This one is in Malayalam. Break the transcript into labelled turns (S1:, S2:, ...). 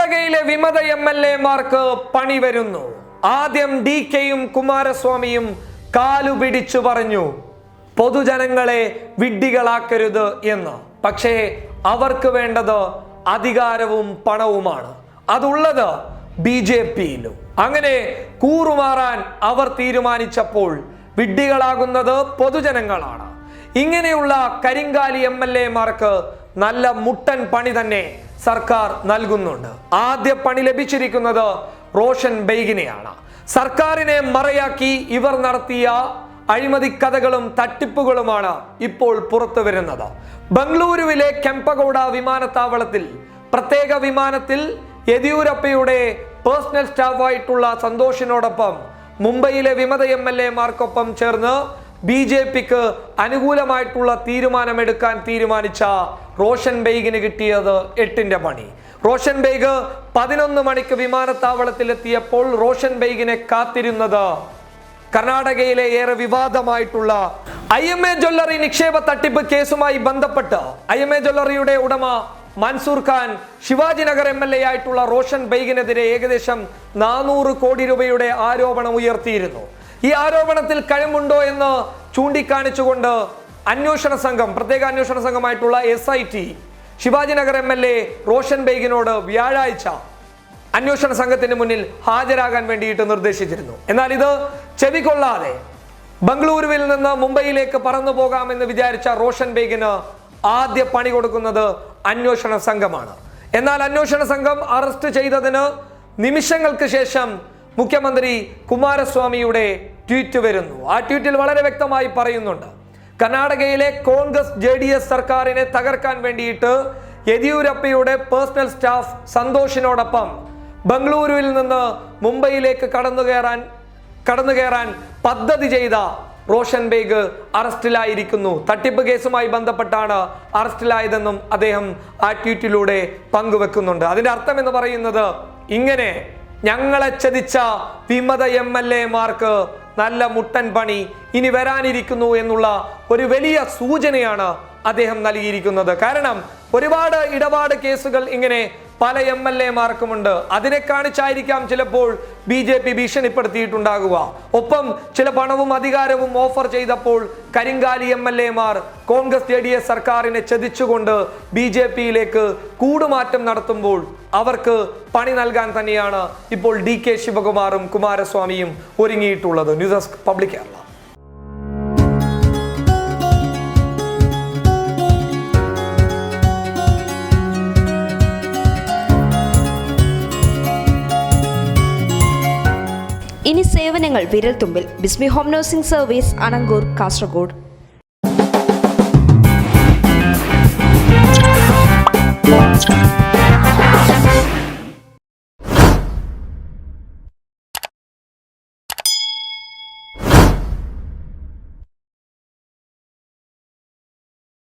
S1: കർണാടകയിലെ വിമത MLA-മാർക്ക് പണി വരുന്നു. ആദ്യം DKയും കുമാരസ്വാമിയും കാലുപിടിച്ചു പറഞ്ഞു പൊതുജനങ്ങളെ വിഡ്ഢികളാക്കരുത് എന്ന്. പക്ഷേ അവർക്ക് വേണ്ടത് അധികാരവും പണവുമാണ്. അതുള്ളത് BJPയിലും. അങ്ങനെ കൂറുമാറാൻ അവർ തീരുമാനിച്ചപ്പോൾ വിഡ്ഢികളാകുന്നത് പൊതുജനങ്ങളാണ്. ഇങ്ങനെയുള്ള കരിങ്കാലി MLA-മാർക്ക് നല്ല മുട്ടൻ പണി തന്നെ സർക്കാർ നൽകുന്നുണ്ട്. ആദ്യ പണി ലഭിച്ചിരിക്കുന്നത് റോഷൻ ബെയ്ഗിനെയാണ്. സർക്കാരിനെ മറയാക്കി ഇവർ നടത്തിയ അഴിമതി കഥകളും തട്ടിപ്പുകളുമാണ് ഇപ്പോൾ പുറത്തു വരുന്നത്. ബംഗളൂരുവിലെ കെമ്പഗൌഡ വിമാനത്താവളത്തിൽ പ്രത്യേക വിമാനത്തിൽ യെദ്യൂരപ്പയുടെ പേഴ്സണൽ സ്റ്റാഫായിട്ടുള്ള സന്തോഷിനോടൊപ്പം മുംബൈയിലെ വിമത MLA-മാർക്കൊപ്പം ചേർന്ന് BJPക്ക് അനുകൂലമായിട്ടുള്ള തീരുമാനമെടുക്കാൻ തീരുമാനിച്ച റോഷൻ ബെയ്ഗിന് കിട്ടിയത് 8ന്റെ പണി. റോഷൻ ബെയ്ഗ് 11 മണിക്ക് വിമാനത്താവളത്തിലെത്തിയപ്പോൾ റോഷൻ ബെയ്ഗിനെ കാത്തിരുന്നത് കർണാടകയിലെ ഏറെ വിവാദമായിട്ടുള്ള IMA ജ്വല്ലറി നിക്ഷേപ തട്ടിപ്പ് കേസുമായി ബന്ധപ്പെട്ട് IMA ജ്വല്ലറിയുടെ ഉടമ മൻസൂർ ഖാൻ ശിവാജിനഗർ MLA ആയിട്ടുള്ള റോഷൻ ബെയ്ഗിനെതിരെ ഏകദേശം 400 കോടി രൂപയുടെ ആരോപണം ഉയർത്തിയിരുന്നു. ഈ ആരോപണത്തിൽ കഴമ്പുണ്ടോ എന്ന് ചൂണ്ടിക്കാണിച്ചുകൊണ്ട് അന്വേഷണ സംഘം, പ്രത്യേക അന്വേഷണ സംഘമായിട്ടുള്ള SIT ശിവാജിനഗർ MLA റോഷൻ ബെയ്ഗിനോട് വ്യാഴാഴ്ച അന്വേഷണ സംഘത്തിന് മുന്നിൽ ഹാജരാകാൻ വേണ്ടിയിട്ട് നിർദ്ദേശിച്ചിരുന്നു. എന്നാൽ ഇത് ചെവികൊള്ളാതെ ബംഗളൂരുവിൽ നിന്ന് മുംബൈയിലേക്ക് പറന്നു പോകാമെന്ന് വിചാരിച്ച റോഷൻ ബെയ്ഗിന് ആദ്യ പണി കൊടുക്കുന്നത് അന്വേഷണ സംഘമാണ്. എന്നാൽ അന്വേഷണ സംഘം അറസ്റ്റ് ചെയ്തതിന് നിമിഷങ്ങൾക്ക് ശേഷം മുഖ്യമന്ത്രി കുമാരസ്വാമിയുടെ ട്വീറ്റ് വരുന്നു. ആ ട്വീറ്റിൽ വളരെ വ്യക്തമായി പറയുന്നുണ്ട്, കർണാടകയിലെ കോൺഗ്രസ് JDS സർക്കാരിനെ തകർക്കാൻ വേണ്ടിയിട്ട് യെദ്യൂരപ്പയുടെ പേഴ്സണൽ സ്റ്റാഫ് സന്തോഷിനോടൊപ്പം ബംഗളൂരുവിൽ നിന്ന് മുംബൈയിലേക്ക് കടന്നു കയറാൻ പദ്ധതി ചെയ്ത റോഷൻ ബെയ്ഗ് അറസ്റ്റിലായിരിക്കുന്നു. തട്ടിപ്പ് കേസുമായി ബന്ധപ്പെട്ടാണ് അറസ്റ്റിലായതെന്നും അദ്ദേഹം ആ ട്വീറ്റിലൂടെ പങ്കുവെക്കുന്നുണ്ട്. അതിന്റെ അർത്ഥം എന്ന് പറയുന്നത് ഇങ്ങനെ ഞങ്ങളെ ചതിച്ച വിമത MLA-മാർക്ക് നല്ല മുട്ടൻ പണി ഇനി വരാനിരിക്കുന്നു എന്നുള്ള ഒരു വലിയ സൂചനയാണ് അദ്ദേഹം നൽകിയിരിക്കുന്നത്. കാരണം ഒരുപാട് ഇടപാട് കേസുകൾ ഇങ്ങനെ പല MLA-മാർക്കുമുണ്ട്. അതിനെ കാണിച്ചായിരിക്കാം ചിലപ്പോൾ BJP ഭീഷണിപ്പെടുത്തിയിട്ടുണ്ടാകുക. ഒപ്പം ചില പണവും അധികാരവും ഓഫർ ചെയ്തപ്പോൾ കരിങ്കാലി MLA-മാർ കോൺഗ്രസ് JDS സർക്കാരിനെ ചതിച്ചുകൊണ്ട് BJPയിലേക്ക് കൂടുമാറ്റം നടത്തുമ്പോൾ അവർക്ക് പണി നൽകാൻ തന്നെയാണ് ഇപ്പോൾ DK ശിവകുമാറും കുമാരസ്വാമിയും ഒരുങ്ങിയിട്ടുള്ളത്. News desk public Kerala.
S2: ഇനി സേവനങ്ങൾ വിരൽത്തുമ്പിൽ. Bismi home nursing service, Anangoor, Kasaragod.